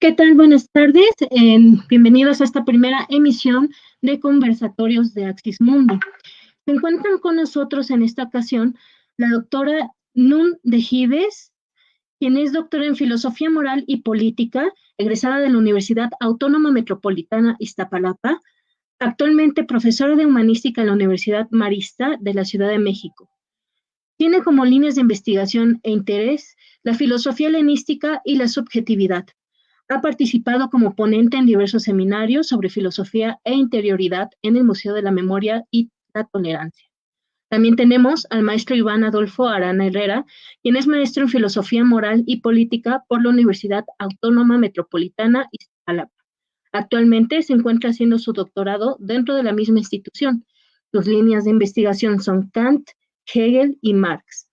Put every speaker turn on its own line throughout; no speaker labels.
¿qué tal? Buenas tardes. Bienvenidos a esta primera emisión de Conversatorios de Axis Mundi. Se encuentran con nosotros en esta ocasión la doctora Nun de Gives, quien es doctora en Filosofía Moral y Política, egresada de la Universidad Autónoma Metropolitana Iztapalapa, actualmente profesora de Humanística en la Universidad Marista de la Ciudad de México. Tiene como líneas de investigación e interés la filosofía helenística y la subjetividad. Ha participado como ponente en diversos seminarios sobre filosofía e interioridad en el Museo de la Memoria y la Tolerancia. También tenemos al maestro Iván Adolfo Arana Herrera, quien es maestro en Filosofía Moral y Política por la Universidad Autónoma Metropolitana Iztapalapa. Actualmente se encuentra haciendo su doctorado dentro de la misma institución. Sus líneas de investigación son Kant, Hegel y Marx.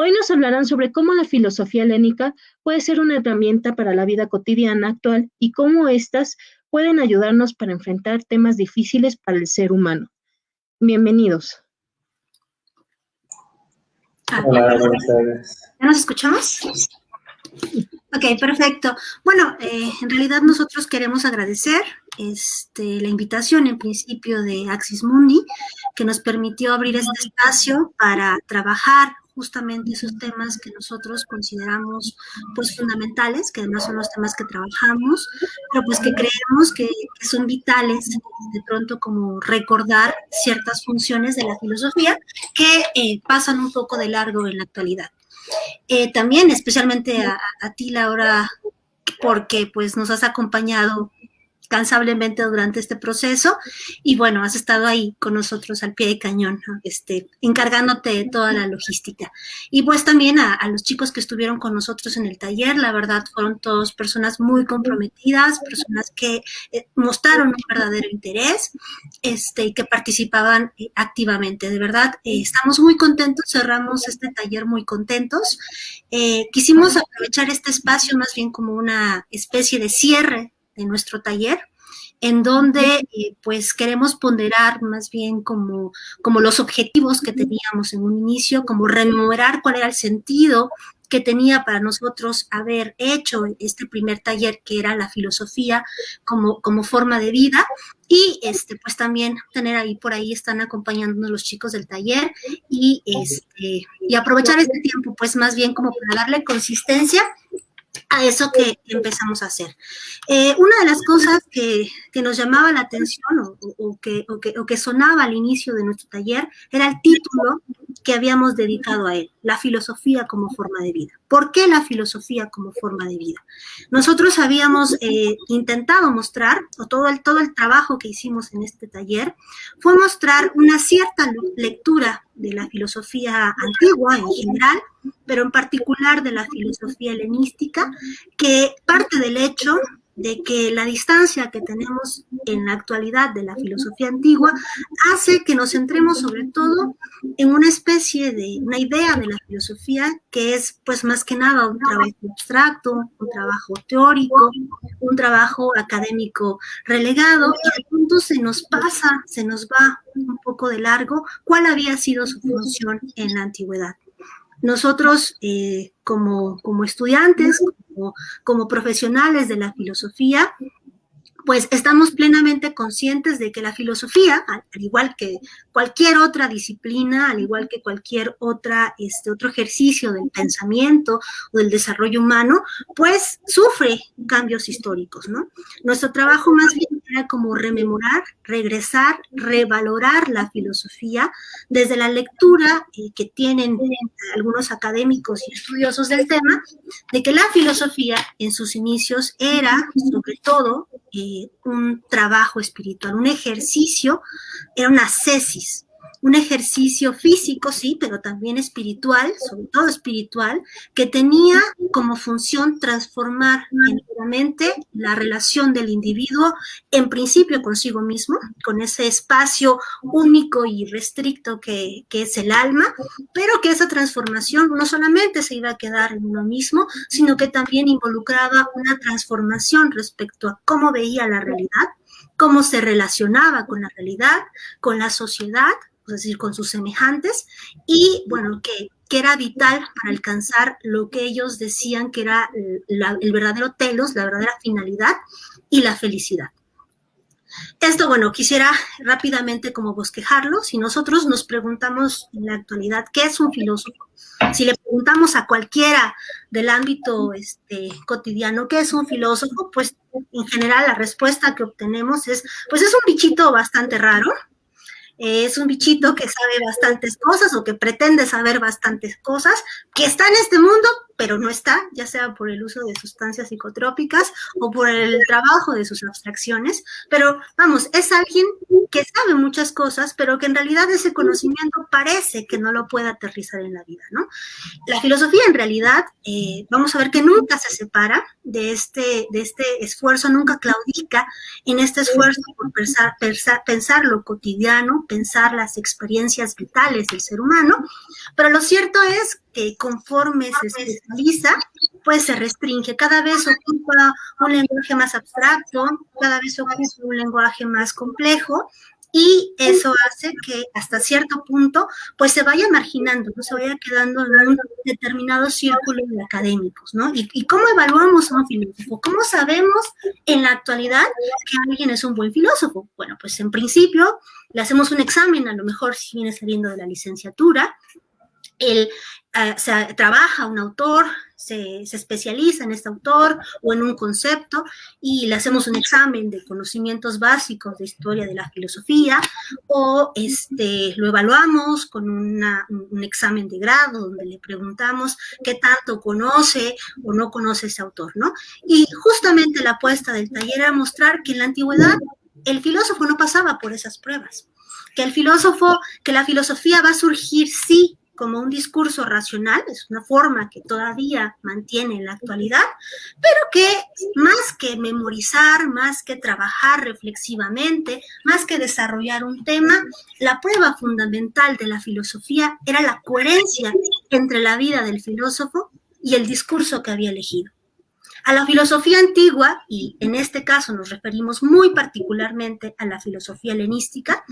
Hoy nos hablarán sobre cómo la filosofía helénica puede ser una herramienta para la vida cotidiana actual y cómo éstas pueden ayudarnos para enfrentar temas difíciles para el ser humano. Bienvenidos.
Hola, buenas tardes.
¿Ya nos escuchamos? Ok, perfecto. Bueno, en realidad nosotros queremos agradecer la invitación en principio de Axis Mundi, que nos permitió abrir este espacio para trabajar justamente esos temas que nosotros consideramos pues fundamentales, que además son los temas que trabajamos, pero pues que creemos que son vitales de pronto como recordar ciertas funciones de la filosofía que pasan un poco de largo en la actualidad. También especialmente a ti, Laura, porque pues nos has acompañado cansablemente durante este proceso y bueno, has estado ahí con nosotros al pie de cañón, ¿no? Encargándote de toda la logística. Y pues también a los chicos que estuvieron con nosotros en el taller, la verdad fueron todos personas muy comprometidas, personas que mostraron un verdadero interés y que participaban activamente. De verdad, estamos muy contentos, cerramos este taller muy contentos. Quisimos aprovechar este espacio más bien como una especie de cierre de nuestro taller, en donde pues queremos ponderar más bien como los objetivos que teníamos en un inicio, como rememorar cuál era el sentido que tenía para nosotros haber hecho este primer taller, que era la filosofía como forma de vida, y pues también tener ahí, por ahí están acompañándonos los chicos del taller, y aprovechar este tiempo pues más bien como para darle consistencia a eso que empezamos a hacer. Una de las cosas que nos llamaba la atención o que sonaba al inicio de nuestro taller era el título que habíamos dedicado a él, la filosofía como forma de vida. ¿Por qué la filosofía como forma de vida? Nosotros habíamos intentado mostrar, o todo el trabajo que hicimos en este taller, fue mostrar una cierta lectura de la filosofía antigua en general, pero en particular de la filosofía helenística, que parte del hecho de que la distancia que tenemos en la actualidad de la filosofía antigua hace que nos centremos sobre todo en una especie de, una idea de la filosofía que es pues más que nada un trabajo abstracto, un trabajo teórico, un trabajo académico relegado, y de pronto se nos va un poco de largo cuál había sido su función en la antigüedad. Nosotros, como estudiantes, como profesionales de la filosofía, pues estamos plenamente conscientes de que la filosofía, al igual que cualquier otra disciplina, al igual que cualquier otro ejercicio del pensamiento o del desarrollo humano, pues sufre cambios históricos, ¿no? Nuestro trabajo más bien era como rememorar, regresar, revalorar la filosofía desde la lectura que tienen algunos académicos y estudiosos del tema, de que la filosofía en sus inicios era, sobre todo, un trabajo espiritual, un ejercicio, era una ascesis, un ejercicio físico, sí, pero también espiritual, sobre todo espiritual, que tenía como función transformar enteramente la relación del individuo, en principio consigo mismo, con ese espacio único y restricto que es el alma, pero que esa transformación no solamente se iba a quedar en uno mismo, sino que también involucraba una transformación respecto a cómo veía la realidad, cómo se relacionaba con la realidad, con la sociedad, es decir, con sus semejantes, y bueno, que era vital para alcanzar lo que ellos decían que era el verdadero telos, la verdadera finalidad y la felicidad. Esto, bueno, quisiera rápidamente como bosquejarlo. Si nosotros nos preguntamos en la actualidad qué es un filósofo, si le preguntamos a cualquiera del ámbito cotidiano qué es un filósofo, pues en general la respuesta que obtenemos es, pues es un bichito bastante raro, es un bichito que sabe bastantes cosas o que pretende saber bastantes cosas, que está en este mundo, pero no está, ya sea por el uso de sustancias psicotrópicas o por el trabajo de sus abstracciones, pero vamos, es alguien que sabe muchas cosas, pero que en realidad ese conocimiento parece que no lo puede aterrizar en la vida, ¿no? La filosofía en realidad, vamos a ver que nunca se separa de este esfuerzo, nunca claudica en este esfuerzo por pensar lo cotidiano, pensar las experiencias vitales del ser humano, pero lo cierto es que conforme se especializa, pues se restringe, cada vez ocupa un lenguaje más abstracto, cada vez ocupa un lenguaje más complejo, y eso hace que hasta cierto punto pues se vaya marginando, ¿no? Se vaya quedando en un determinado círculo de académicos, ¿no? ¿Y cómo evaluamos a un filósofo? ¿Cómo sabemos en la actualidad que alguien es un buen filósofo? Bueno, pues en principio le hacemos un examen, a lo mejor si viene saliendo de la licenciatura, trabaja un autor, se especializa en este autor o en un concepto y le hacemos un examen de conocimientos básicos de historia de la filosofía, o lo evaluamos con un examen de grado donde le preguntamos qué tanto conoce o no conoce ese autor, ¿no? Y justamente la apuesta del taller era mostrar que en la antigüedad el filósofo no pasaba por esas pruebas, que la filosofía va a surgir sí como un discurso racional, es una forma que todavía mantiene en la actualidad, pero que más que memorizar, más que trabajar reflexivamente, más que desarrollar un tema, la prueba fundamental de la filosofía era la coherencia entre la vida del filósofo y el discurso que había elegido. A la filosofía antigua, y en este caso nos referimos muy particularmente a la filosofía helenística,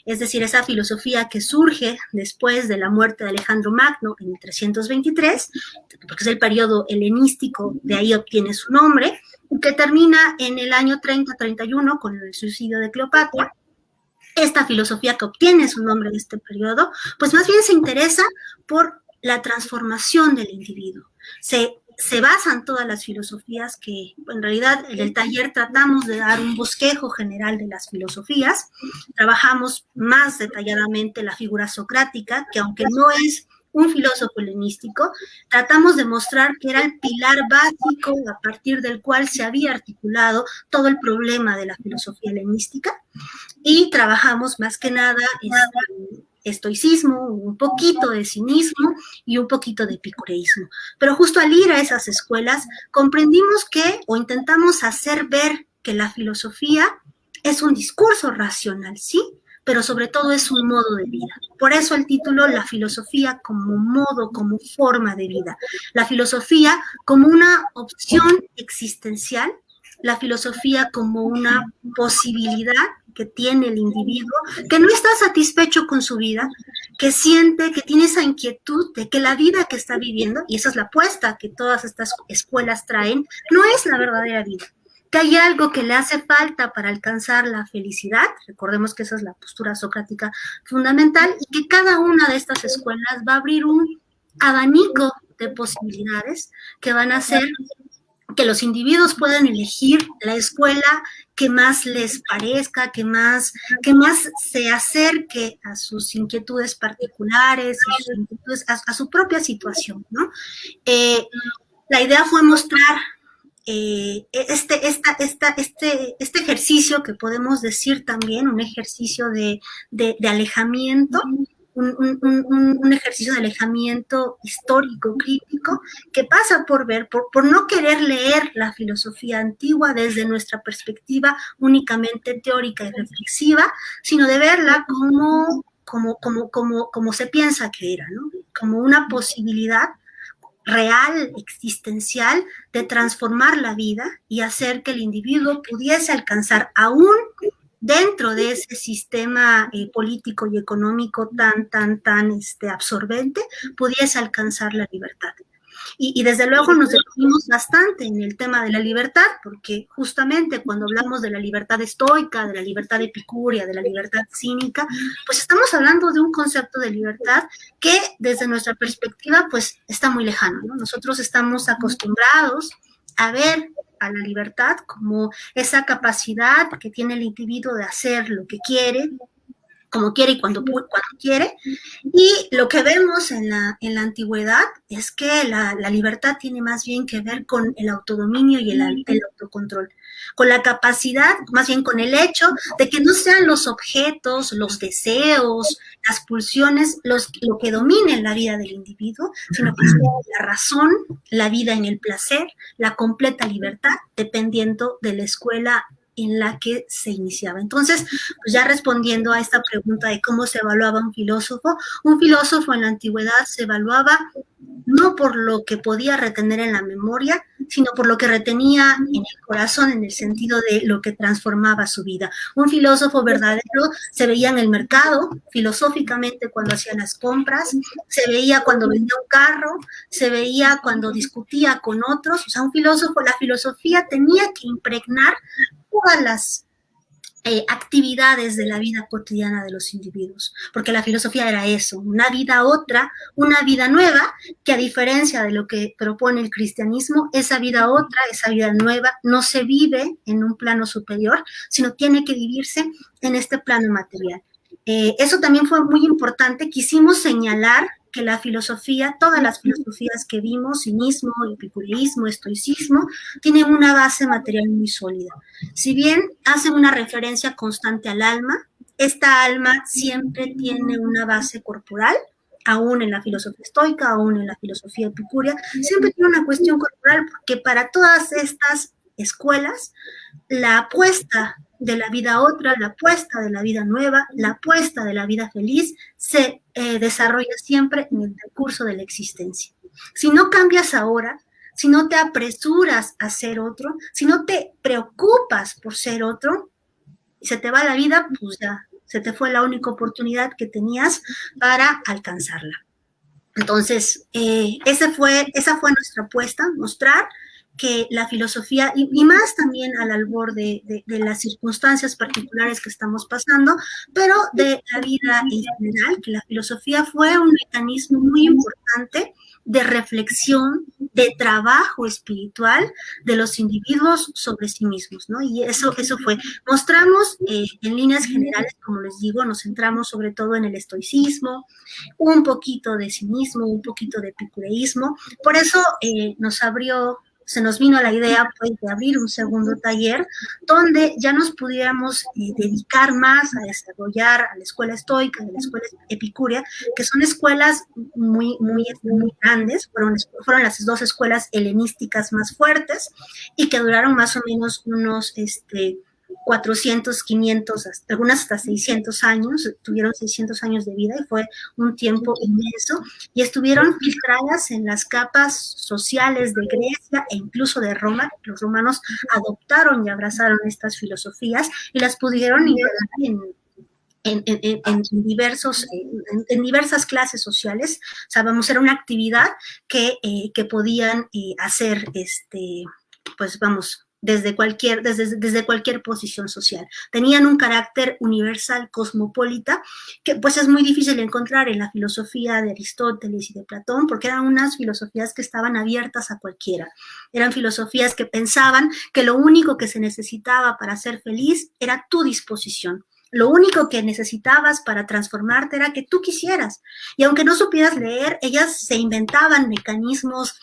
es decir, esa filosofía que surge después de la muerte de Alejandro Magno en 323, porque es el periodo helenístico, de ahí obtiene su nombre, que termina en el año 30-31 con el suicidio de Cleopatra. Esta filosofía que obtiene su nombre de este periodo, pues más bien se interesa por la transformación del individuo. Se basan todas las filosofías que, en realidad, en el taller tratamos de dar un bosquejo general de las filosofías. Trabajamos más detalladamente la figura socrática, que aunque no es un filósofo helenístico, tratamos de mostrar que era el pilar básico a partir del cual se había articulado todo el problema de la filosofía helenística, y trabajamos más que nada estoicismo, un poquito de cinismo y un poquito de epicureísmo. Pero justo al ir a esas escuelas comprendimos que, o intentamos hacer ver que la filosofía es un discurso racional, sí, pero sobre todo es un modo de vida. Por eso el título, la filosofía como modo, como forma de vida. La filosofía como una opción existencial, la filosofía como una posibilidad que tiene el individuo, que no está satisfecho con su vida, que siente, que tiene esa inquietud de que la vida que está viviendo, y esa es la apuesta que todas estas escuelas traen, no es la verdadera vida, que hay algo que le hace falta para alcanzar la felicidad, recordemos que esa es la postura socrática fundamental, y que cada una de estas escuelas va a abrir un abanico de posibilidades que van a hacer que los individuos puedan elegir la escuela que más les parezca, que más se acerque a sus inquietudes particulares, a su propia situación, ¿no? La idea fue mostrar este ejercicio que podemos decir también, un ejercicio de alejamiento, un ejercicio de alejamiento histórico, crítico, que pasa por no querer leer la filosofía antigua desde nuestra perspectiva únicamente teórica y reflexiva, sino de verla como se piensa que era, ¿no? Como una posibilidad real, existencial, de transformar la vida y hacer que el individuo pudiese alcanzar, aún dentro de ese sistema político y económico tan absorbente, pudiese alcanzar la libertad. Y desde luego nos definimos bastante en el tema de la libertad, porque justamente cuando hablamos de la libertad estoica, de la libertad epicúrea, de la libertad cínica, pues estamos hablando de un concepto de libertad que desde nuestra perspectiva pues está muy lejano, ¿no? Nosotros estamos acostumbrados a ver a la libertad como esa capacidad que tiene el individuo de hacer lo que quiere, como quiere y cuando quiere, y lo que vemos en la antigüedad es que la libertad tiene más bien que ver con el autodominio y el autocontrol, con la capacidad, más bien con el hecho de que no sean los objetos, los deseos, las pulsiones, lo que dominen la vida del individuo, sino que sea la razón, la vida en el placer, la completa libertad, dependiendo de la escuela en la que se iniciaba. Entonces, pues ya respondiendo a esta pregunta de cómo se evaluaba un filósofo en la antigüedad se evaluaba no por lo que podía retener en la memoria, sino por lo que retenía en el corazón, en el sentido de lo que transformaba su vida. Un filósofo verdadero se veía en el mercado, filosóficamente cuando hacía las compras, se veía cuando vendía un carro, se veía cuando discutía con otros. O sea, un filósofo, la filosofía tenía que impregnar todas las actividades de la vida cotidiana de los individuos, porque la filosofía era eso, una vida otra, una vida nueva, que a diferencia de lo que propone el cristianismo, esa vida otra, esa vida nueva, no se vive en un plano superior, sino tiene que vivirse en este plano material. Eso también fue muy importante. Quisimos señalar que la filosofía, todas las filosofías que vimos, cinismo, epicureísmo, estoicismo, tienen una base material muy sólida. Si bien hacen una referencia constante al alma, esta alma siempre tiene una base corporal, aún en la filosofía estoica, aún en la filosofía epicúrea, siempre tiene una cuestión corporal, porque para todas estas escuelas, la apuesta de la vida otra, la apuesta de la vida nueva, la apuesta de la vida feliz, se desarrolla siempre en el decurso de la existencia. Si no cambias ahora, si no te apresuras a ser otro, si no te preocupas por ser otro, y se te va la vida, pues ya, se te fue la única oportunidad que tenías para alcanzarla. Entonces, esa fue nuestra apuesta, mostrar que la filosofía, y más también al albor de las circunstancias particulares que estamos pasando, pero de la vida en general, que la filosofía fue un mecanismo muy importante de reflexión, de trabajo espiritual de los individuos sobre sí mismos, ¿no? Y eso fue. Mostramos en líneas generales, como les digo, nos centramos sobre todo en el estoicismo, un poquito de cinismo, un poquito de epicureísmo. Por eso se nos vino la idea pues, de abrir un segundo taller donde ya nos pudiéramos dedicar más a desarrollar a la escuela estoica, a la escuela epicúrea, que son escuelas muy grandes, fueron las dos escuelas helenísticas más fuertes y que duraron más o menos unos 400, 500, algunas hasta 600 años, tuvieron 600 años de vida y fue un tiempo inmenso, y estuvieron filtradas en las capas sociales de Grecia e incluso de Roma. Los romanos adoptaron y abrazaron estas filosofías y las pudieron integrar en diversas clases sociales. O sea, era una actividad que podían hacer, pues vamos, desde cualquier posición social. Tenían un carácter universal, cosmopolita, que pues es muy difícil encontrar en la filosofía de Aristóteles y de Platón, porque eran unas filosofías que estaban abiertas a cualquiera. Eran filosofías que pensaban que lo único que se necesitaba para ser feliz era tu disposición. Lo único que necesitabas para transformarte era que tú quisieras. Y aunque no supieras leer, ellas se inventaban mecanismos,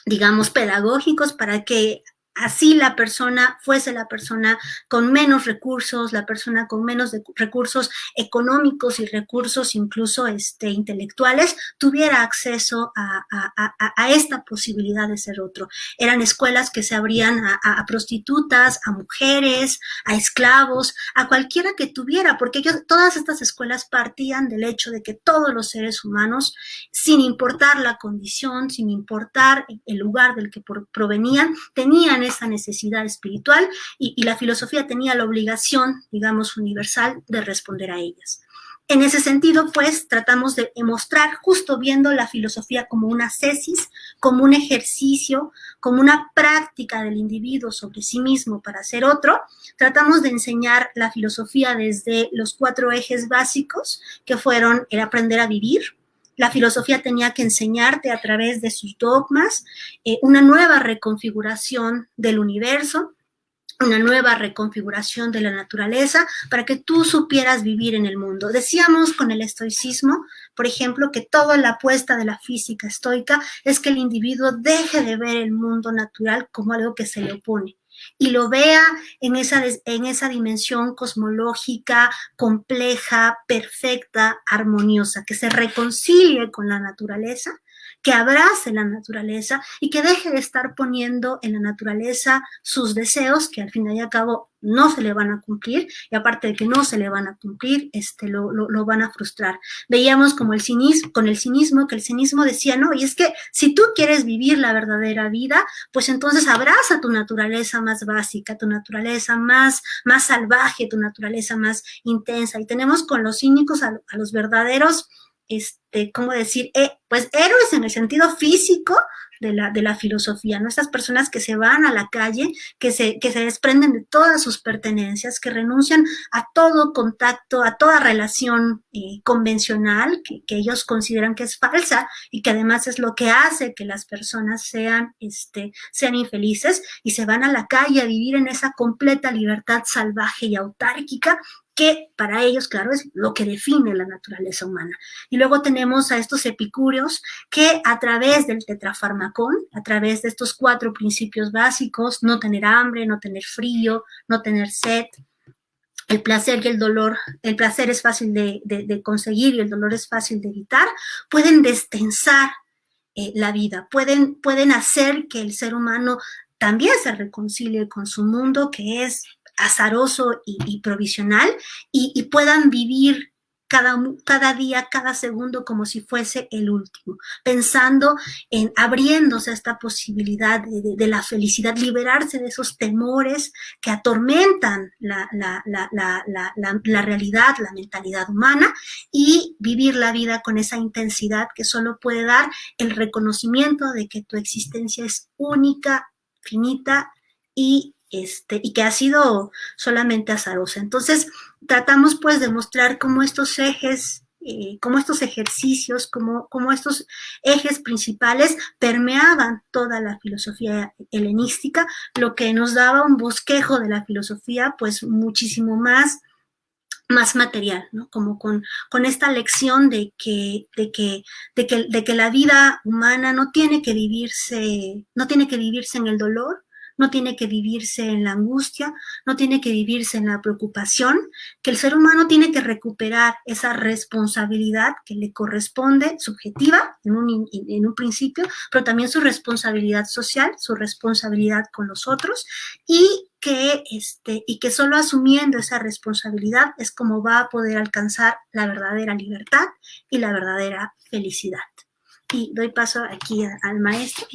digamos, pedagógicos para que así la persona fuese la persona con menos recursos, la persona con menos recursos económicos y recursos incluso intelectuales, tuviera acceso a esta posibilidad de ser otro. Eran escuelas que se abrían a prostitutas, a mujeres, a esclavos, a cualquiera que tuviera, porque todas estas escuelas partían del hecho de que todos los seres humanos, sin importar la condición, sin importar el lugar del que provenían, tenían esa necesidad espiritual y la filosofía tenía la obligación, digamos, universal de responder a ellas. En ese sentido, pues, tratamos de mostrar, justo viendo la filosofía como una ascesis, como un ejercicio, como una práctica del individuo sobre sí mismo para ser otro, tratamos de enseñar la filosofía desde los 4 ejes básicos, que fueron el aprender a vivir. La filosofía tenía que enseñarte a través de sus dogmas una nueva reconfiguración del universo, una nueva reconfiguración de la naturaleza para que tú supieras vivir en el mundo. Decíamos con el estoicismo, por ejemplo, que toda la apuesta de la física estoica es que el individuo deje de ver el mundo natural como algo que se le opone y lo vea en esa dimensión cosmológica, compleja, perfecta, armoniosa, que se reconcilie con la naturaleza, que abrace la naturaleza y que deje de estar poniendo en la naturaleza sus deseos, que al fin y al cabo no se le van a cumplir, y aparte de que no se le van a cumplir, lo van a frustrar. Veíamos como con el cinismo, que el cinismo decía, no, y es que si tú quieres vivir la verdadera vida, pues entonces abraza tu naturaleza más básica, tu naturaleza más salvaje, tu naturaleza más intensa. Y tenemos con los cínicos a los verdaderos, ¿cómo decir? Pues héroes en el sentido físico de la filosofía, ¿no? Estas personas que se van a la calle, que se desprenden de todas sus pertenencias, que renuncian a todo contacto, a toda relación convencional, que ellos consideran que es falsa y que además es lo que hace que las personas sean infelices, y se van a la calle a vivir en esa completa libertad salvaje y autárquica, que para ellos, claro, es lo que define la naturaleza humana. Y luego tenemos a estos epicúreos que a través del tetrafarmacón, a través de estos 4 principios básicos, no tener hambre, no tener frío, no tener sed, el placer y el dolor, el placer es fácil de conseguir y el dolor es fácil de evitar, pueden destensar la vida, pueden hacer que el ser humano también se reconcilie con su mundo, que es azaroso y provisional, y puedan vivir cada día, cada segundo como si fuese el último, pensando en abriéndose a esta posibilidad de la felicidad, liberarse de esos temores que atormentan la realidad, la mentalidad humana, y vivir la vida con esa intensidad que solo puede dar el reconocimiento de que tu existencia es única, finita y que ha sido solamente azarosa. Entonces, tratamos pues de mostrar cómo estos ejes, cómo estos ejercicios, cómo estos ejes principales permeaban toda la filosofía helenística, lo que nos daba un bosquejo de la filosofía pues muchísimo más material, ¿no? Como con esta lección de que la vida humana no tiene que vivirse en el dolor, no tiene que vivirse en la angustia, no tiene que vivirse en la preocupación, que el ser humano tiene que recuperar esa responsabilidad que le corresponde, subjetiva, en un principio, pero también su responsabilidad social, su responsabilidad con los otros, y que solo asumiendo esa responsabilidad es como va a poder alcanzar la verdadera libertad y la verdadera felicidad. Y doy paso aquí al maestro.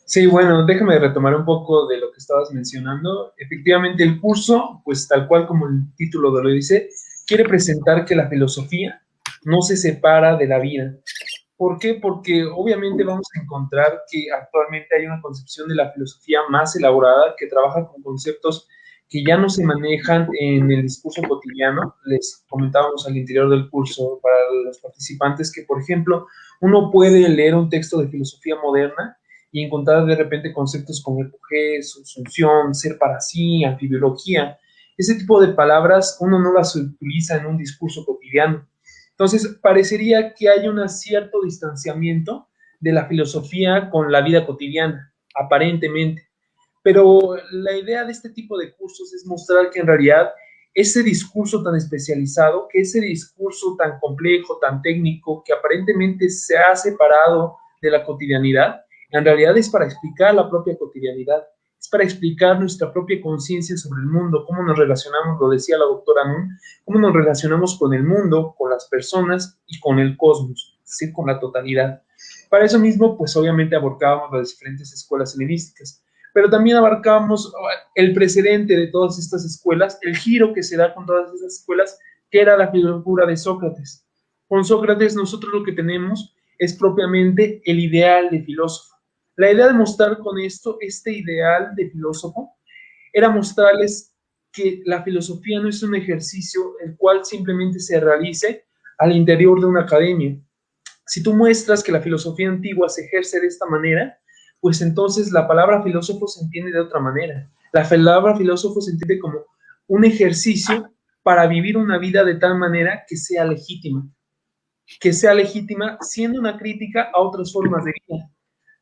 Sí, bueno, déjame retomar un poco de lo que estabas mencionando. Efectivamente, el curso, pues tal cual como el título lo dice, quiere presentar que la filosofía no se separa de la vida. ¿Por qué? Porque obviamente vamos a encontrar que actualmente hay una concepción de la filosofía más elaborada que trabaja con conceptos que ya no se manejan en el discurso cotidiano. Les comentábamos al interior del curso para los participantes que, por ejemplo, uno puede leer un texto de filosofía moderna y encontrar de repente conceptos como epogé, subsunción, ser para sí, anfibiología. Ese tipo de palabras uno no las utiliza en un discurso cotidiano. Entonces, parecería que hay un cierto distanciamiento de la filosofía con la vida cotidiana, aparentemente. Pero la idea de este tipo de cursos es mostrar que en realidad ese discurso tan especializado, que ese discurso tan complejo, tan técnico, que aparentemente se ha separado de la cotidianidad, en realidad es para explicar la propia cotidianidad, es para explicar nuestra propia conciencia sobre el mundo, cómo nos relacionamos, lo decía la doctora Nun, cómo nos relacionamos con el mundo, con las personas y con el cosmos, es decir, con la totalidad. Para eso mismo, pues obviamente abarcábamos las diferentes escuelas helenísticas, pero también abarcábamos el precedente de todas estas escuelas, el giro que se da con todas esas escuelas, que era la figura de Sócrates. Con Sócrates nosotros lo que tenemos es propiamente el ideal de filósofo. La idea de mostrar con esto, este ideal de filósofo, era mostrarles que la filosofía no es un ejercicio el cual simplemente se realice al interior de una academia. Si tú muestras que la filosofía antigua se ejerce de esta manera, pues entonces la palabra filósofo se entiende de otra manera. La palabra filósofo se entiende como un ejercicio para vivir una vida de tal manera que sea legítima siendo una crítica a otras formas de vida.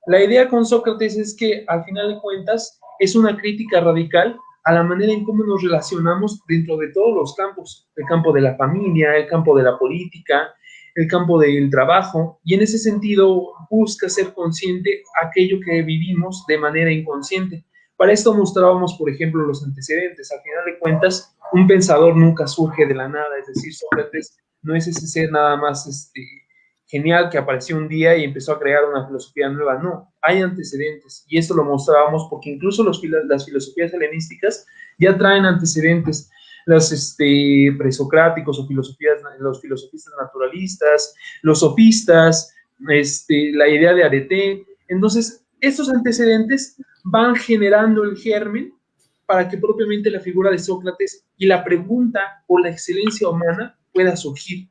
La idea con Sócrates es que, al final de cuentas, es una crítica radical a la manera en cómo nos relacionamos dentro de todos los campos, el campo de la familia, el campo de la política, el campo del trabajo, y en ese sentido busca ser consciente aquello que vivimos de manera inconsciente. Para esto mostrábamos, por ejemplo, los antecedentes. Al final de cuentas, un pensador nunca surge de la nada, es decir, Sócrates no es ese ser nada más genial que apareció un día y empezó a crear una filosofía nueva, no, hay antecedentes, y esto lo mostrábamos porque incluso las filosofías helenísticas ya traen antecedentes, los presocráticos o los filosofistas naturalistas, los sofistas, la idea de Arete. Entonces estos antecedentes van generando el germen para que propiamente la figura de Sócrates y la pregunta por la excelencia humana pueda surgir.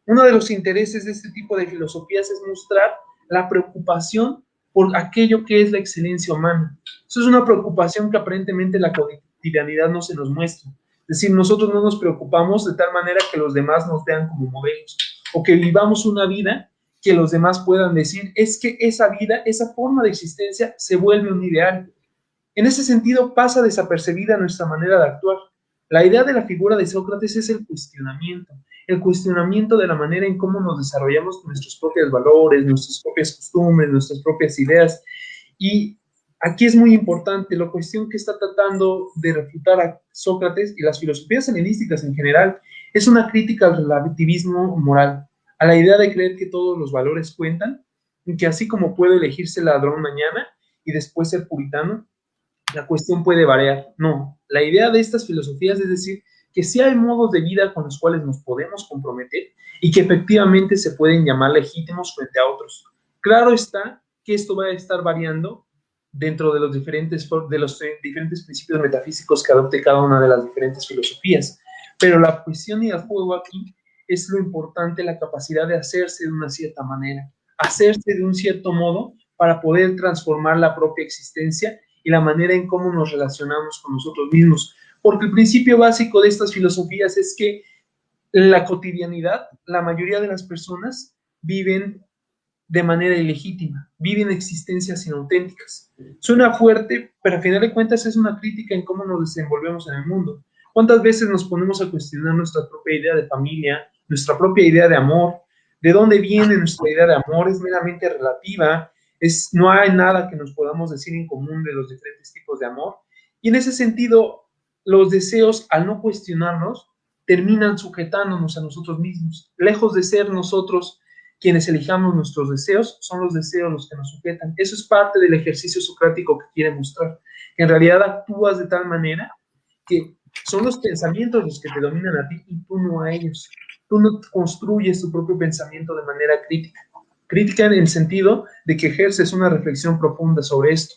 Uno de los intereses de este tipo de filosofías es mostrar la preocupación por aquello que es la excelencia humana. Eso es una preocupación que aparentemente la cotidianidad no se nos muestra. Es decir, nosotros no nos preocupamos de tal manera que los demás nos vean como modelos, o que vivamos una vida que los demás puedan decir, es que esa vida, esa forma de existencia se vuelve un ideal. En ese sentido pasa desapercibida nuestra manera de actuar. La idea de la figura de Sócrates es el cuestionamiento de la manera en cómo nos desarrollamos nuestros propios valores, nuestras propias costumbres, nuestras propias ideas. Y aquí es muy importante la cuestión que está tratando de refutar a Sócrates y las filosofías helenísticas en general, es una crítica al relativismo moral, a la idea de creer que todos los valores cuentan, y que así como puedo elegirse ladrón mañana y después ser puritano, la cuestión puede variar. No, la idea de estas filosofías es decir, que sí hay modos de vida con los cuales nos podemos comprometer y que efectivamente se pueden llamar legítimos frente a otros. Claro está que esto va a estar variando dentro de los diferentes principios metafísicos que adopte cada una de las diferentes filosofías, pero la cuestión y el juego aquí es lo importante, la capacidad de hacerse de una cierta manera, hacerse de un cierto modo para poder transformar la propia existencia y la manera en cómo nos relacionamos con nosotros mismos. Porque el principio básico de estas filosofías es que en la cotidianidad, la mayoría de las personas viven de manera ilegítima, viven existencias inauténticas. Suena fuerte, pero al final de cuentas es una crítica en cómo nos desenvolvemos en el mundo. ¿Cuántas veces nos ponemos a cuestionar nuestra propia idea de familia, nuestra propia idea de amor? ¿De dónde viene nuestra idea de amor? Es meramente relativa, no hay nada que nos podamos decir en común de los diferentes tipos de amor. Y en ese sentido, los deseos, al no cuestionarnos, terminan sujetándonos a nosotros mismos. Lejos de ser nosotros quienes elijamos nuestros deseos, son los deseos los que nos sujetan. Eso es parte del ejercicio socrático que quiere mostrar. Que en realidad actúas de tal manera que son los pensamientos los que te dominan a ti y tú no a ellos. Tú no construyes tu propio pensamiento de manera crítica. Crítica en el sentido de que ejerces una reflexión profunda sobre esto.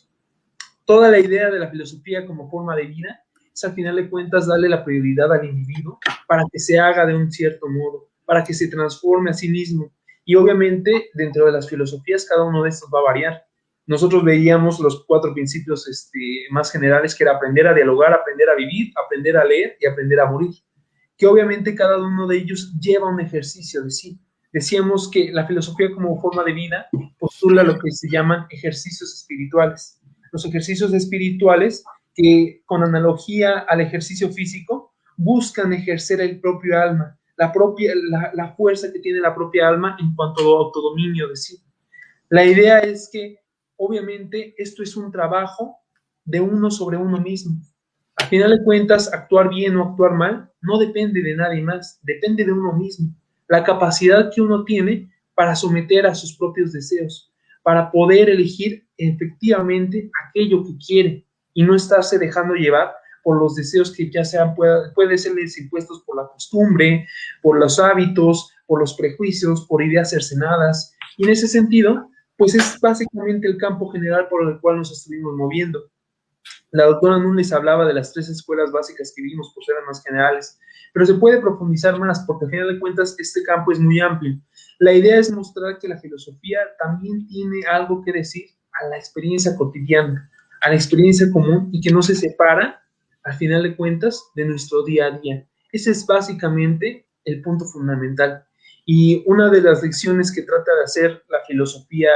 Toda la idea de la filosofía como forma de vida es, al final de cuentas, darle la prioridad al individuo para que se haga de un cierto modo, para que se transforme a sí mismo. Y obviamente, dentro de las filosofías, cada uno de estos va a variar. Nosotros veíamos los 4 principios más generales, que era aprender a dialogar, aprender a vivir, aprender a leer y aprender a morir. Que obviamente cada uno de ellos lleva un ejercicio de sí. Decíamos que la filosofía como forma de vida postula lo que se llaman ejercicios espirituales. los ejercicios espirituales que, con analogía al ejercicio físico, buscan ejercer el propio alma, la fuerza que tiene la propia alma en cuanto a autodominio de sí. La idea es que, obviamente, esto es un trabajo de uno sobre uno mismo. A final de cuentas, actuar bien o actuar mal no depende de nadie más, depende de uno mismo. La capacidad que uno tiene para someter a sus propios deseos, para poder elegir efectivamente aquello que quiere y no estarse dejando llevar por los deseos que ya sean, puede serles impuestos por la costumbre, por los hábitos, por los prejuicios, por ideas cercenadas. Y en ese sentido, pues es básicamente el campo general por el cual nos estuvimos moviendo. La doctora Nun les hablaba de las 3 escuelas básicas que vimos, por ser más generales, pero se puede profundizar más, porque al final de cuentas este campo es muy amplio. La idea es mostrar que la filosofía también tiene algo que decir a la experiencia cotidiana, a la experiencia común, y que no se separa, al final de cuentas, de nuestro día a día. Ese es básicamente el punto fundamental. Y una de las lecciones que trata de hacer la filosofía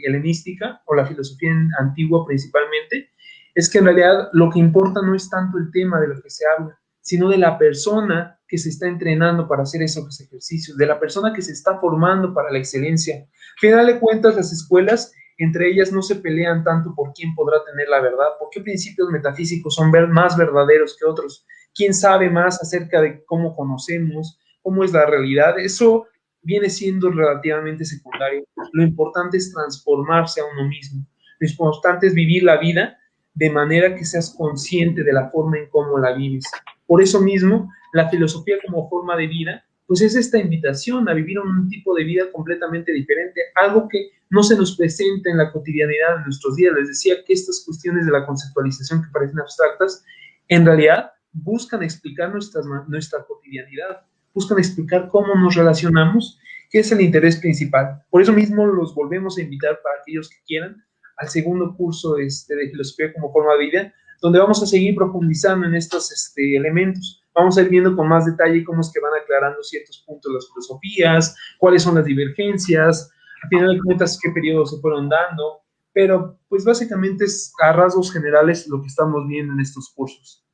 helenística, o la filosofía antigua principalmente, es que en realidad lo que importa no es tanto el tema de lo que se habla, sino de la persona que se está entrenando para hacer esos ejercicios, de la persona que se está formando para la excelencia. Al final de cuentas, las escuelas, entre ellas, no se pelean tanto por quién podrá tener la verdad, por qué principios metafísicos son más verdaderos que otros, quién sabe más acerca de cómo conocemos, cómo es la realidad. Eso viene siendo relativamente secundario. Lo importante es transformarse a uno mismo. Lo importante es vivir la vida de manera que seas consciente de la forma en cómo la vives. Por eso mismo, la filosofía como forma de vida, pues es esta invitación a vivir un tipo de vida completamente diferente, algo que no se nos presenta en la cotidianidad de nuestros días. Les decía que estas cuestiones de la conceptualización que parecen abstractas, en realidad buscan explicar nuestra cotidianidad, buscan explicar cómo nos relacionamos, que es el interés principal. Por eso mismo los volvemos a invitar para aquellos que quieran al segundo curso de filosofía como forma de vida, donde vamos a seguir profundizando en estos elementos. Vamos a ir viendo con más detalle cómo es que van aclarando ciertos puntos de las filosofías, cuáles son las divergencias, al final de cuentas qué periodos se fueron dando, pero pues básicamente es a rasgos generales lo que estamos viendo en estos cursos.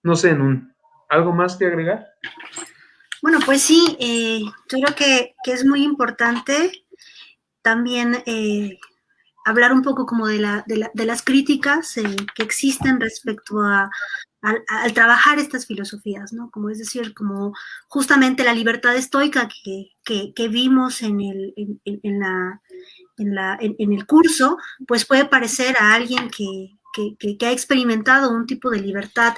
No sé, ¿algo más que agregar?
Bueno, pues sí, yo creo que es muy importante también hablar un poco como de las críticas que existen respecto al trabajar estas filosofías, ¿no? Como es decir, como justamente la libertad estoica que vimos en el curso, pues puede parecer a alguien que ha experimentado un tipo de libertad,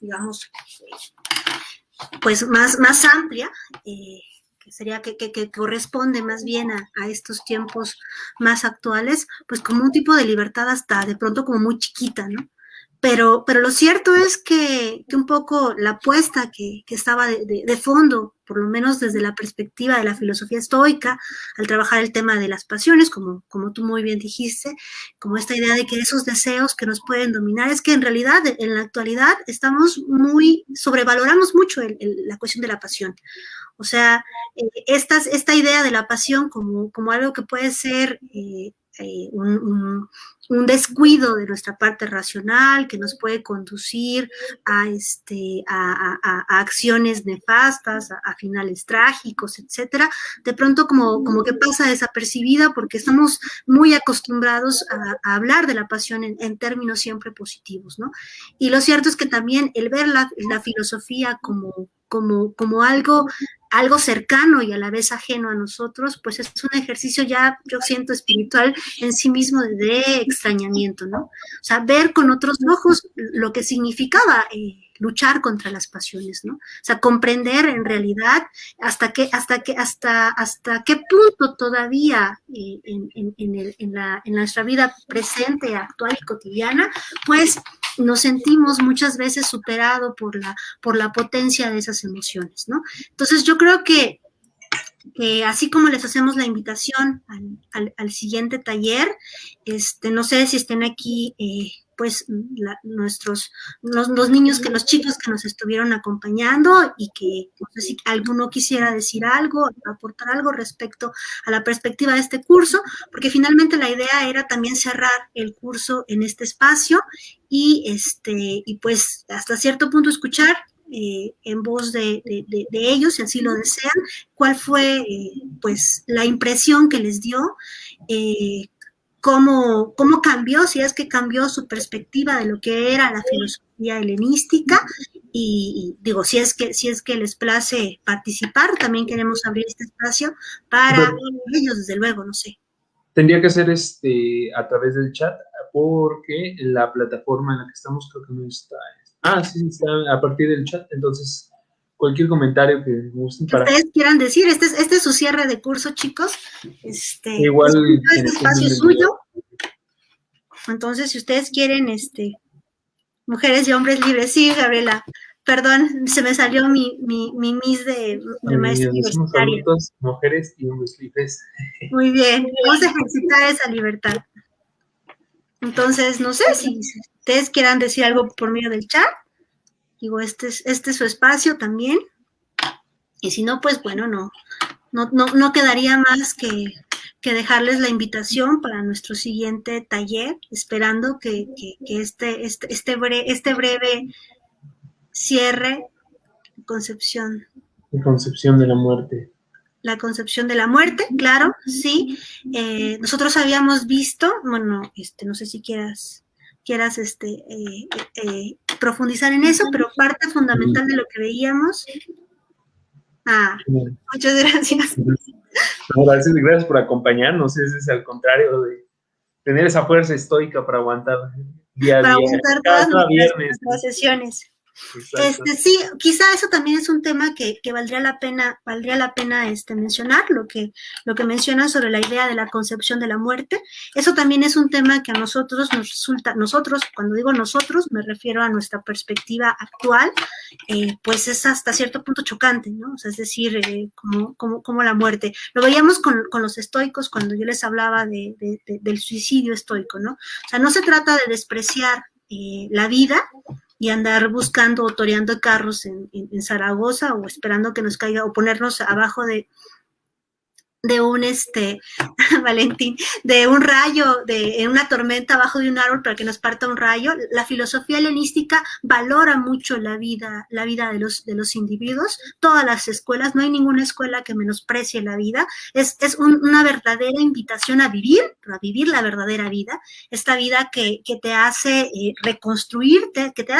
digamos, pues más amplia, que sería que corresponde más bien a estos tiempos más actuales, pues como un tipo de libertad hasta de pronto como muy chiquita, ¿no? Pero lo cierto es que un poco la apuesta que estaba de fondo, por lo menos desde la perspectiva de la filosofía estoica, al trabajar el tema de las pasiones, como tú muy bien dijiste, como esta idea de que esos deseos que nos pueden dominar, es que en realidad en la actualidad sobrevaloramos mucho la cuestión de la pasión. O sea, esta idea de la pasión como algo que puede ser un descuido de nuestra parte racional, que nos puede conducir a acciones nefastas, a finales trágicos, etcétera, de pronto como que pasa desapercibida porque estamos muy acostumbrados a hablar de la pasión en términos siempre positivos, ¿no? Y lo cierto es que también el ver la filosofía como algo cercano y a la vez ajeno a nosotros, pues es un ejercicio ya, yo siento, espiritual en sí mismo de extrañamiento, ¿no? O sea, ver con otros ojos lo que significaba luchar contra las pasiones, ¿no? O sea, comprender en realidad hasta qué punto todavía en nuestra vida presente, actual y cotidiana, pues nos sentimos muchas veces superados por la potencia de esas emociones, ¿no? Entonces yo creo que que así como les hacemos la invitación al siguiente taller, no sé si estén aquí, pues, los niños, los chicos que nos estuvieron acompañando y que no sé si alguno quisiera decir algo, aportar algo respecto a la perspectiva de este curso, porque finalmente la idea era también cerrar el curso en este espacio y pues hasta cierto punto escuchar en voz de ellos, si así lo desean, cuál fue pues la impresión que les dio, cómo cambió, si es que cambió su perspectiva de lo que era la filosofía helenística, y digo, si es que les place participar, también queremos abrir este espacio para ellos, desde luego, no sé.
Tendría que ser a través del chat, porque la plataforma en la que estamos creo que no está. Sí, está a partir del chat, entonces cualquier comentario que gusten
para... ustedes quieran decir, este es su cierre de curso, chicos.
Igual
este espacio es suyo. Entonces, si ustedes quieren, mujeres y hombres libres, sí, Gabriela. Perdón, se me salió mi miss de maestra universitaria.
Adultos, mujeres y hombres libres.
Muy bien, vamos a ejercitar esa libertad. Entonces, no sé si ustedes quieran decir algo por medio del chat. Digo, este es su espacio también. Y si no, pues bueno, no quedaría más que dejarles la invitación para nuestro siguiente taller, esperando que este breve cierre, concepción.
La concepción de la muerte.
La concepción de la muerte, claro, sí. Nosotros habíamos visto, bueno, no sé si quieras profundizar en eso, pero parte fundamental de lo que veíamos. Muchas gracias.
Gracias por acompañarnos. Es al contrario de tener esa fuerza estoica para aguantar día a día.
Para aguantar todas nuestras sesiones. Sí, quizá eso también es un tema que valdría la pena mencionar, lo que menciona sobre la idea de la concepción de la muerte. Eso también es un tema que a nosotros nos resulta, cuando digo nosotros, me refiero a nuestra perspectiva actual, pues es hasta cierto punto chocante, ¿no? O sea, es decir, como la muerte. Lo veíamos con los estoicos cuando yo les hablaba del suicidio estoico, ¿no? O sea, no se trata de despreciar la vida y andar buscando o toreando carros en Zaragoza, o esperando que nos caiga, o ponernos abajo de un Valentín, de un rayo, en una tormenta abajo de un árbol para que nos parta un rayo. La filosofía helenística valora mucho la vida de los individuos. Todas las escuelas, no hay ninguna escuela que menosprecie la vida. Es una verdadera invitación a vivir la verdadera vida, esta vida que te hace reconstruirte, que te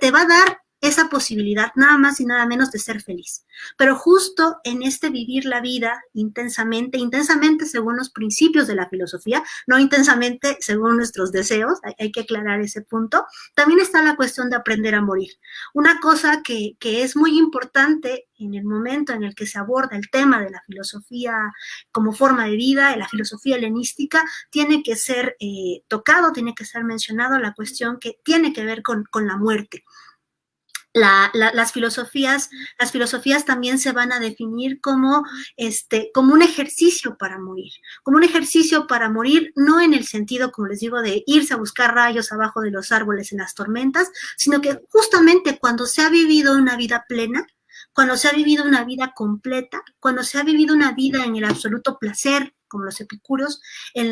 va a dar esa posibilidad, nada más y nada menos, de ser feliz. Pero justo en este vivir la vida intensamente según los principios de la filosofía, no intensamente según nuestros deseos, hay que aclarar ese punto, también está la cuestión de aprender a morir. Una cosa que es muy importante en el momento en el que se aborda el tema de la filosofía como forma de vida, de la filosofía helenística, tiene que ser tocado, tiene que ser mencionado la cuestión que tiene que ver con la muerte. Las filosofías también se van a definir como un ejercicio para morir, no en el sentido, como les digo, de irse a buscar rayos abajo de los árboles en las tormentas, sino que justamente cuando se ha vivido una vida plena, cuando se ha vivido una vida completa, cuando se ha vivido una vida en el absoluto placer, como los epicúreos, en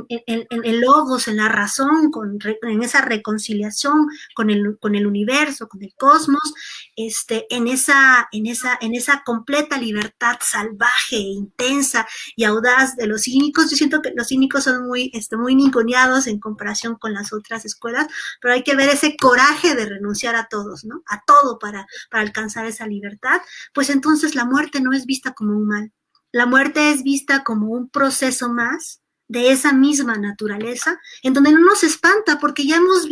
el logos, en la razón, en esa reconciliación con el universo, con el cosmos, en esa completa libertad salvaje, intensa y audaz de los cínicos. Yo siento que los cínicos son muy ninguneados en comparación con las otras escuelas, pero hay que ver ese coraje de renunciar a todos, ¿no? A todo para alcanzar esa libertad. Pues entonces la muerte no es vista como un mal. La muerte es vista como un proceso más de esa misma naturaleza, en donde no nos espanta, porque ya hemos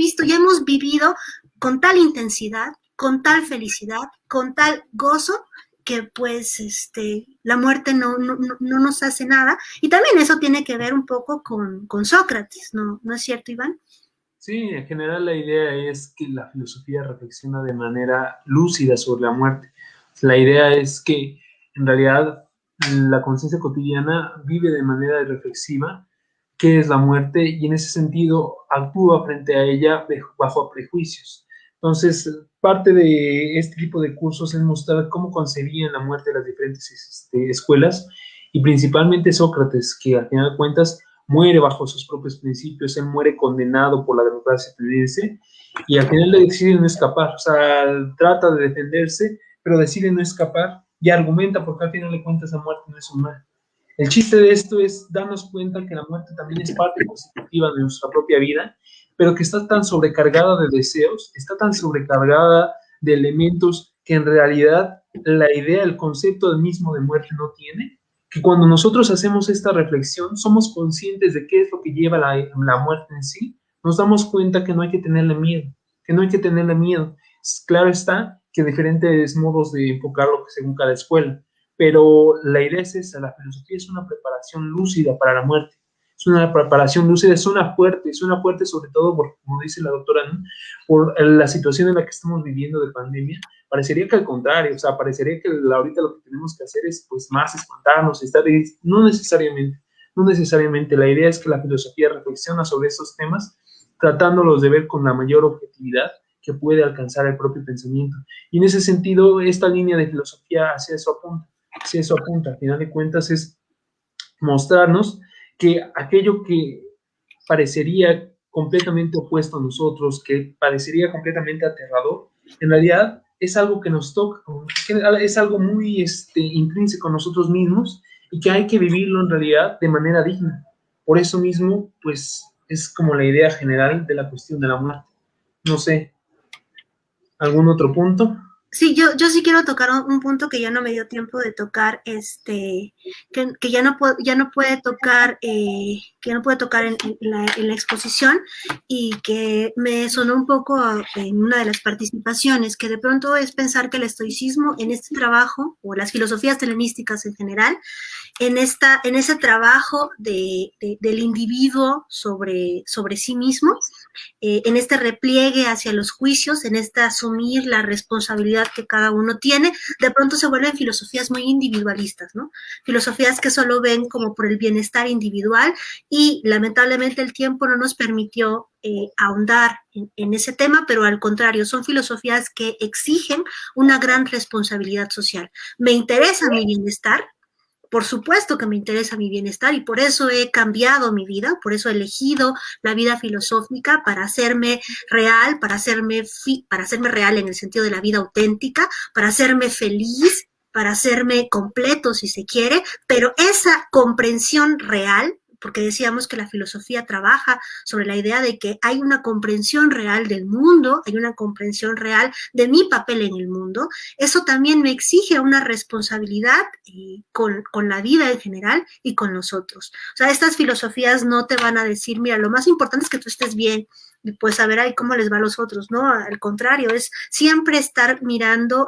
vivido con tal intensidad, con tal felicidad, con tal gozo, que pues la muerte no nos hace nada. Y también eso tiene que ver un poco con Sócrates, ¿no es cierto, Iván?
Sí, en general la idea es que la filosofía reflexiona de manera lúcida sobre la muerte. La idea es que en realidad la conciencia cotidiana vive de manera reflexiva qué es la muerte y en ese sentido actúa frente a ella bajo prejuicios. Entonces, parte de este tipo de cursos es mostrar cómo concebían la muerte de las diferentes escuelas y principalmente Sócrates, que al final de cuentas muere bajo sus propios principios, él muere condenado por la democracia ateniense y al final le decide no escapar, o sea, trata de defenderse, pero decide no escapar y argumenta porque al final de cuentas la muerte no es un mal. El chiste de esto es darnos cuenta que la muerte también es parte constitutiva de nuestra propia vida, pero que está tan sobrecargada de deseos, está tan sobrecargada de elementos que en realidad la idea, el concepto mismo de muerte no tiene, que cuando nosotros hacemos esta reflexión, somos conscientes de qué es lo que lleva la muerte en sí, nos damos cuenta que no hay que tenerle miedo, que no hay que tenerle miedo. Claro está que hay diferentes modos de enfocarlo según cada escuela, pero la idea es esa, la filosofía es una preparación lúcida para la muerte, es una preparación lúcida, es una fuerte sobre todo, por, como dice la doctora, ¿no? Por la situación en la que estamos viviendo de pandemia. Parecería que al contrario, o sea, parecería que ahorita lo que tenemos que hacer es pues más espantarnos, no necesariamente, la idea es que la filosofía reflexiona sobre estos temas, tratándolos de ver con la mayor objetividad que puede alcanzar el propio pensamiento. Y en ese sentido, esta línea de filosofía hacia eso apunta, al final de cuentas es mostrarnos que aquello que parecería completamente opuesto a nosotros, que parecería completamente aterrador, en realidad es algo que nos toca, es algo muy intrínseco a nosotros mismos y que hay que vivirlo en realidad de manera digna. Por eso mismo, pues, es como la idea general de la cuestión de la muerte. No sé, ¿algún otro punto?
Sí, yo sí quiero tocar un punto que ya no me dio tiempo de tocar, que ya no puede tocar en la exposición y que me sonó un poco en una de las participaciones, que de pronto es pensar que el estoicismo en este trabajo, o las filosofías helenísticas en general, en ese trabajo del individuo sobre sí mismo, en este repliegue hacia los juicios, en este asumir la responsabilidad que cada uno tiene, de pronto se vuelven filosofías muy individualistas, ¿no? Filosofías que solo ven como por el bienestar individual y lamentablemente el tiempo no nos permitió ahondar en ese tema, pero al contrario, son filosofías que exigen una gran responsabilidad social. Me interesa mi bienestar, por supuesto que me interesa mi bienestar y por eso he cambiado mi vida, por eso he elegido la vida filosófica para hacerme real, para hacerme real en el sentido de la vida auténtica, para hacerme feliz, para hacerme completo si se quiere, pero esa comprensión real, porque decíamos que la filosofía trabaja sobre la idea de que hay una comprensión real del mundo, hay una comprensión real de mi papel en el mundo, eso también me exige una responsabilidad con la vida en general y con nosotros. O sea, estas filosofías no te van a decir, mira, lo más importante es que tú estés bien, y pues a ver ahí cómo les va a los otros, ¿no? Al contrario, es siempre estar mirando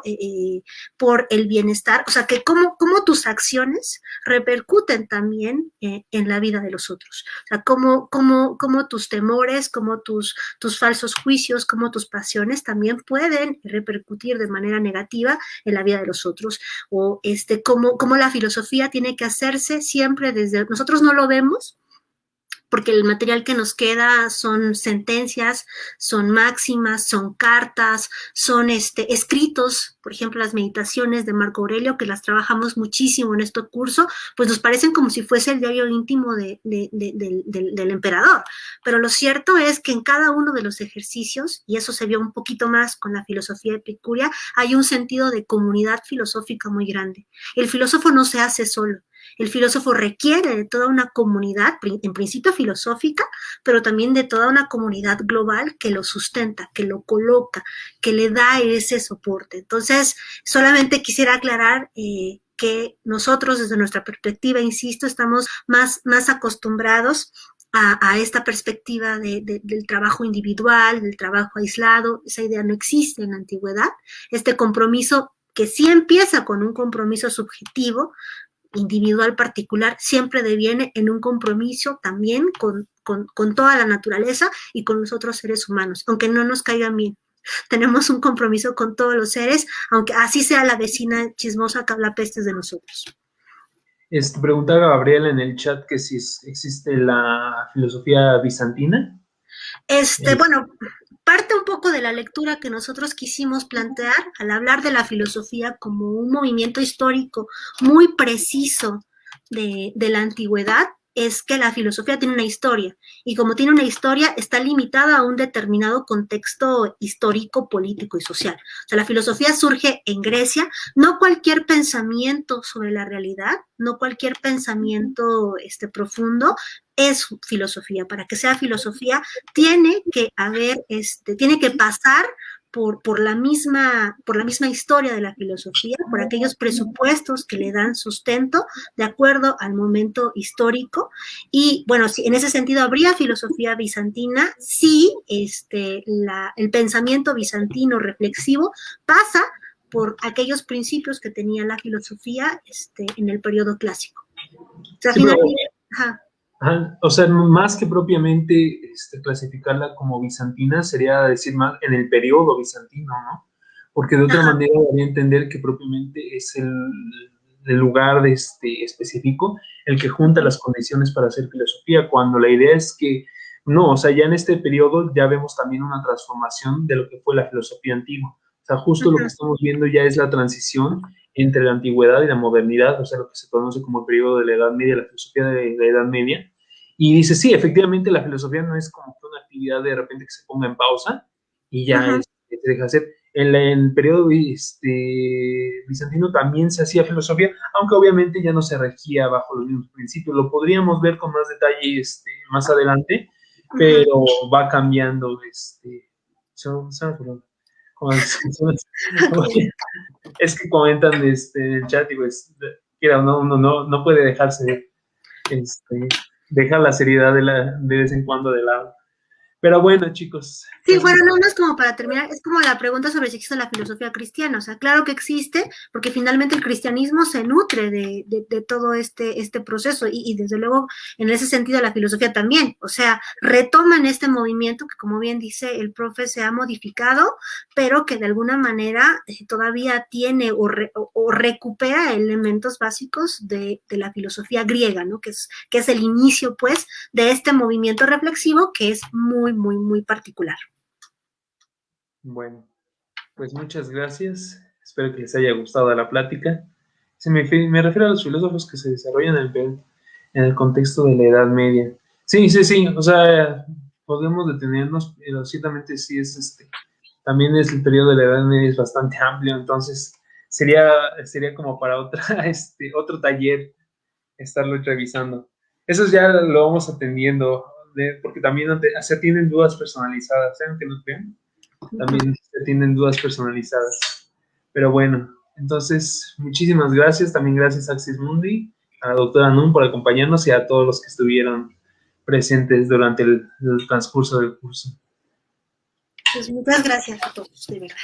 por el bienestar, o sea, que cómo tus acciones repercuten también en la vida de los otros. O sea, cómo tus temores, cómo tus falsos juicios, cómo tus pasiones también pueden repercutir de manera negativa en la vida de los otros. O cómo la filosofía tiene que hacerse siempre desde, nosotros no lo vemos, porque el material que nos queda son sentencias, son máximas, son cartas, son escritos, por ejemplo, las meditaciones de Marco Aurelio, que las trabajamos muchísimo en este curso, pues nos parecen como si fuese el diario íntimo del emperador. Pero lo cierto es que en cada uno de los ejercicios, y eso se vio un poquito más con la filosofía epicúrea, hay un sentido de comunidad filosófica muy grande. El filósofo no se hace solo. El filósofo requiere de toda una comunidad, en principio filosófica, pero también de toda una comunidad global que lo sustenta, que lo coloca, que le da ese soporte. Entonces, solamente quisiera aclarar que nosotros, desde nuestra perspectiva, insisto, estamos más acostumbrados a esta perspectiva del trabajo individual, del trabajo aislado. Esa idea no existe en la antigüedad. Este compromiso, que sí empieza con un compromiso subjetivo, individual particular, siempre deviene en un compromiso también con toda la naturaleza y con los otros seres humanos, aunque no nos caigan bien. Tenemos un compromiso con todos los seres, aunque así sea la vecina chismosa que habla pestes de nosotros.
Preguntaba Gabriela en el chat que si existe la filosofía bizantina.
Bueno, parte un poco de la lectura que nosotros quisimos plantear al hablar de la filosofía como un movimiento histórico muy preciso de la antigüedad, es que la filosofía tiene una historia, y como tiene una historia, está limitada a un determinado contexto histórico, político y social. O sea, la filosofía surge en Grecia, no cualquier pensamiento sobre la realidad, no cualquier pensamiento profundo es filosofía. Para que sea filosofía, tiene que pasar por la misma historia de la filosofía, por aquellos presupuestos que le dan sustento de acuerdo al momento histórico. Y bueno, sí, en ese sentido habría filosofía bizantina si el pensamiento bizantino reflexivo pasa por aquellos principios que tenía la filosofía en el periodo clásico. O sea,
sí,
finalmente,
o sea, más que propiamente clasificarla como bizantina, sería decir más en el periodo bizantino, ¿no? Porque de otra manera daría a entender que propiamente es el lugar específico el que junta las condiciones para hacer filosofía, cuando la idea es que no, o sea, ya en este periodo ya vemos también una transformación de lo que fue la filosofía antigua. O sea, justo lo que estamos viendo ya es la transición entre la antigüedad y la modernidad, o sea, lo que se conoce como el periodo de la Edad Media, la filosofía de la Edad Media. Y dice, sí, efectivamente la filosofía no es como que una actividad de repente que se ponga en pausa y ya se deja hacer. En el periodo bizantino también se hacía filosofía, aunque obviamente ya no se regía bajo los mismos principios. Lo podríamos ver con más detalle más adelante, pero va cambiando. Es que comentan en el chat y pues, uno no puede dejarse dejar la seriedad de vez en cuando de lado. Pero bueno, chicos.
Sí, bueno, no es como para terminar, es como la pregunta sobre si existe la filosofía cristiana. O sea, claro que existe, porque finalmente el cristianismo se nutre de todo este proceso, y desde luego en ese sentido la filosofía también. O sea, retoman este movimiento que, como bien dice el profe, se ha modificado, pero que de alguna manera todavía tiene o recupera elementos básicos de la filosofía griega, ¿no? Que es el inicio, pues, de este movimiento reflexivo que es muy, muy, muy particular.
Bueno, pues muchas gracias. Espero que les haya gustado la plática. Me refiero a los filósofos que se desarrollan en el contexto de la Edad Media. Sí, o sea, podemos detenernos, pero ciertamente sí también es el periodo de la Edad Media, es bastante amplio, entonces sería como para otro taller estarlo revisando. Eso ya lo vamos atendiendo, porque también se tienen dudas personalizadas, ¿saben que no crean? También se tienen dudas personalizadas. Pero bueno, entonces, muchísimas gracias. También gracias a Axis Mundi, a la doctora Nun por acompañarnos y a todos los que estuvieron presentes durante el transcurso del curso.
Pues muchas gracias a todos, de verdad.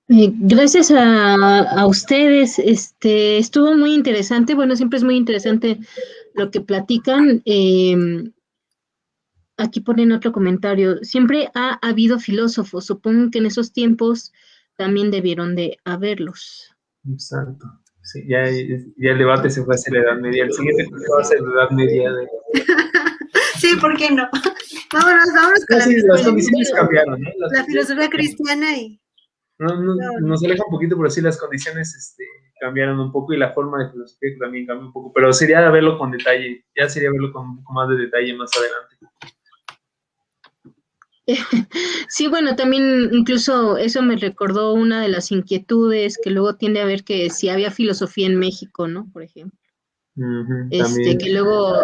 Gracias a ustedes, estuvo muy interesante. Bueno, siempre es muy interesante lo que platican. Aquí ponen otro comentario. Siempre ha habido filósofos. Supongo que en esos tiempos también debieron de haberlos.
Exacto. Sí, ya el debate se fue hacia la Edad Media. El siguiente va a ser la Edad Media.
Sí, ¿por qué no? Vámonos con
las condiciones cambiaron, ¿no?
La filosofía cristiana y...
Nos aleja un poquito, pero sí las condiciones cambiaron un poco y la forma de filosofía también cambió un poco, pero sería verlo con detalle, ya sería verlo con un poco más de detalle más adelante.
Sí, bueno, también incluso eso me recordó una de las inquietudes que luego tiende a ver que si había filosofía en México, ¿no? Por ejemplo. Que luego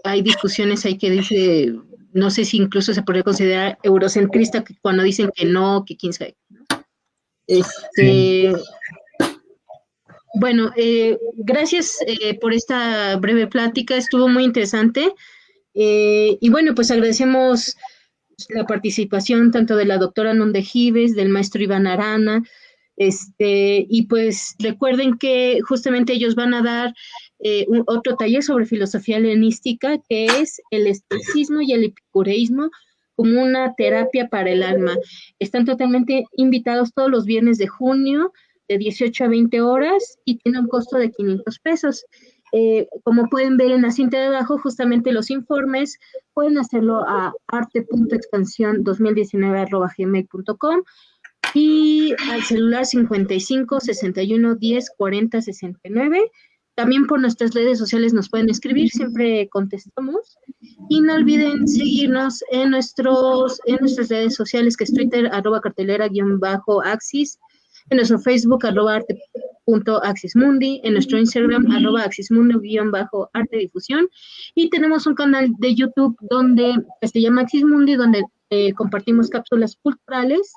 hay discusiones ahí que dice, no sé si incluso se podría considerar eurocentrista cuando dicen que no, que quién sabe. Sí. Bueno, gracias por esta breve plática, estuvo muy interesante. Y bueno, pues agradecemos la participación tanto de la doctora Nunde Gives, del maestro Iván Arana, y pues recuerden que justamente ellos van a dar otro taller sobre filosofía helenística, que es el estoicismo y el epicureísmo como una terapia para el alma. Están totalmente invitados todos los viernes de junio de 18 a 20 horas y tiene un costo de 500 pesos. Como pueden ver en la cinta de abajo, justamente los informes pueden hacerlo a arte.expansión2019@gmail.com y al celular 55 61 10 40 69. También por nuestras redes sociales nos pueden escribir, siempre contestamos. Y no olviden seguirnos en nuestras redes sociales, que es Twitter, @cartelera_axis, en nuestro Facebook, @arte.axismundi, en nuestro Instagram, @axismundi_artedifusión, y tenemos un canal de YouTube donde se llama Axismundi, donde compartimos cápsulas culturales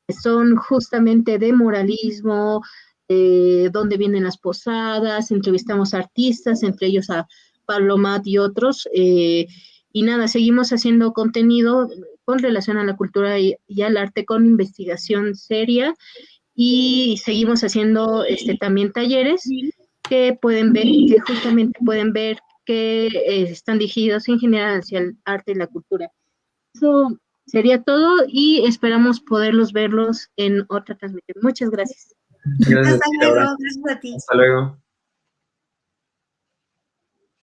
que son justamente de muralismo, dónde vienen las posadas, entrevistamos a artistas, entre ellos a Pablo Mat y otros, y nada, seguimos haciendo contenido con relación a la cultura y al arte con investigación seria, y seguimos haciendo también talleres que pueden ver, que justamente pueden ver que están dirigidos en general hacia el arte y la cultura. Eso sería todo y esperamos poderlos verlos en otra transmisión. Muchas gracias.
Gracias.
Hasta luego, gracias a ti.
Hasta luego.